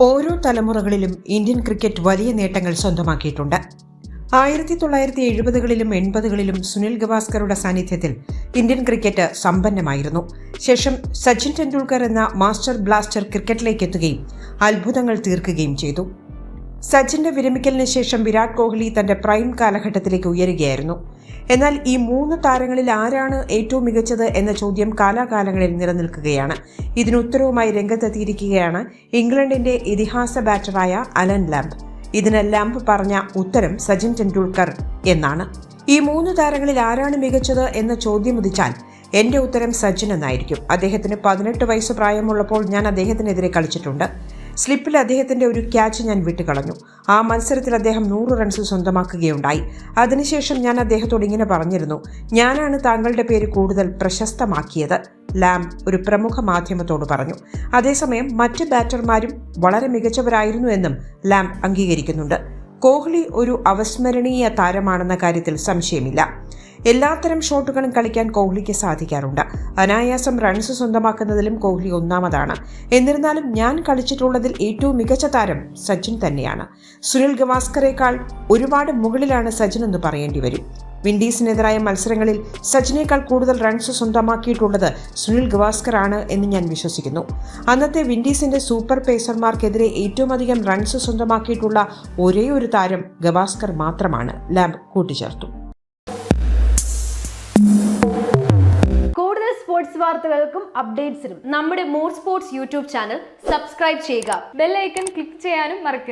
ഓരോ തലമുറകളിലും Indian cricket വലിയ നേട്ടങ്ങൾ സ്വന്തമാക്കിയിട്ടുണ്ട്. 1970കളിലും 80കളിലും സുനിൽ ഗവാസ്കറുടെ സാന്നിധ്യത്തിൽ ഇന്ത്യൻ ക്രിക്കറ്റ് സമ്പന്നമായിരുന്നു. ശേഷം സച്ചിൻ ടെണ്ടുൽക്കർ എന്ന മാസ്റ്റർ ബ്ലാസ്റ്റർ ക്രിക്കറ്റിലേക്ക് എത്തുകയും അത്ഭുതങ്ങൾ തീർക്കുകയും ചെയ്തു. സച്ചിന്റെ വിരമിക്കലിന് ശേഷം വിരാട് കോഹ്ലി തന്റെ പ്രൈം കാലഘട്ടത്തിലേക്ക് ഉയരുകയായിരുന്നു. എന്നാൽ ഈ മൂന്ന് താരങ്ങളിൽ ആരാണ് ഏറ്റവും മികച്ചത് എന്ന ചോദ്യം കാലാകാലങ്ങളിൽ നിലനിൽക്കുകയാണ്. ഇതിനുത്തരവുമായി രംഗത്തെത്തിയിരിക്കുകയാണ് ഇംഗ്ലണ്ടിന്റെ ഇതിഹാസ ബാറ്ററായ അലൻ ലാംബ്. ഇതിന് ലാംബ് പറഞ്ഞ ഉത്തരം സച്ചിൻ ടെണ്ടുൽക്കർ എന്നാണ്. ഈ മൂന്ന് താരങ്ങളിൽ ആരാണ് മികച്ചത് എന്ന ചോദ്യം ഉദിച്ചാൽ എന്റെ ഉത്തരം സച്ചിൻ എന്നായിരിക്കും. അദ്ദേഹത്തിന് 18 വയസ്സ് പ്രായമുള്ളപ്പോൾ ഞാൻ അദ്ദേഹത്തിനെതിരെ കളിച്ചിട്ടുണ്ട്. സ്ലിപ്പിൽ അദ്ദേഹത്തിന്റെ ഒരു ക്യാച്ച് ഞാൻ വിട്ടുകളഞ്ഞു. ആ മത്സരത്തിൽ അദ്ദേഹം 100 റൺസ് സ്വന്തമാക്കുകയുണ്ടായി. അതിനുശേഷം ഞാൻ അദ്ദേഹത്തോട് ഇങ്ങനെ പറഞ്ഞിരുന്നു, ഞാനാണ് താങ്കളുടെ പേര് കൂടുതൽ പ്രശസ്തമാക്കിയത്. ലാംബ് ഒരു പ്രമുഖ മാധ്യമത്തോട് പറഞ്ഞു. അതേസമയം മറ്റ് ബാറ്റർമാരും വളരെ മികച്ചവരായിരുന്നു എന്നും ലാംബ് അംഗീകരിക്കുന്നുണ്ട്. കോഹ്ലി ഒരു അവിസ്മരണീയ താരമാണെന്ന കാര്യത്തിൽ സംശയമില്ല. എല്ലാത്തരം ഷോട്ടുകളും കളിക്കാൻ കോഹ്ലിക്ക് സാധിക്കാറുണ്ട്. അനായാസം റൺസ് സ്വന്തമാക്കുന്നതിലും കോഹ്ലി ഒന്നാമതാണ്. എന്നിരുന്നാലും ഞാൻ കളിച്ചിട്ടുള്ളതിൽ ഏറ്റവും മികച്ച താരം സച്ചിൻ തന്നെയാണ്. സുനിൽ ഗവാസ്കറേക്കാൾ ഒരുപാട് മുകളിലാണ് സച്ചിൻ എന്ന് പറയേണ്ടി വരും. വിൻഡീസിനെതിരായ മത്സരങ്ങളിൽ സച്ചിനേക്കാൾ കൂടുതൽ റൺസ് സ്വന്തമാക്കിയിട്ടുള്ളത് സുനിൽ ഗവാസ്കർ ആണ് എന്ന് ഞാൻ വിശ്വസിക്കുന്നു. അന്നത്തെ വിൻഡീസിന്റെ സൂപ്പർ പേസർമാർക്കെതിരെ ഏറ്റവും അധികം റൺസ് സ്വന്തമാക്കിയിട്ടുള്ള ഒരേ ഒരു താരം ഗവാസ്കർ മാത്രമാണ്, ലാംബ് കൂട്ടിച്ചേർത്തു. കൂടുതൽ സ്പോർട്സ് വാർത്തകൾക്കും അപ്ഡേറ്റ്സിനും നമ്മുടെ more sports YouTube channel subscribe ചെയ്യുക. ബെൽ ഐക്കൺ ക്ലിക്ക് ചെയ്യാനും മറക്കരുത്.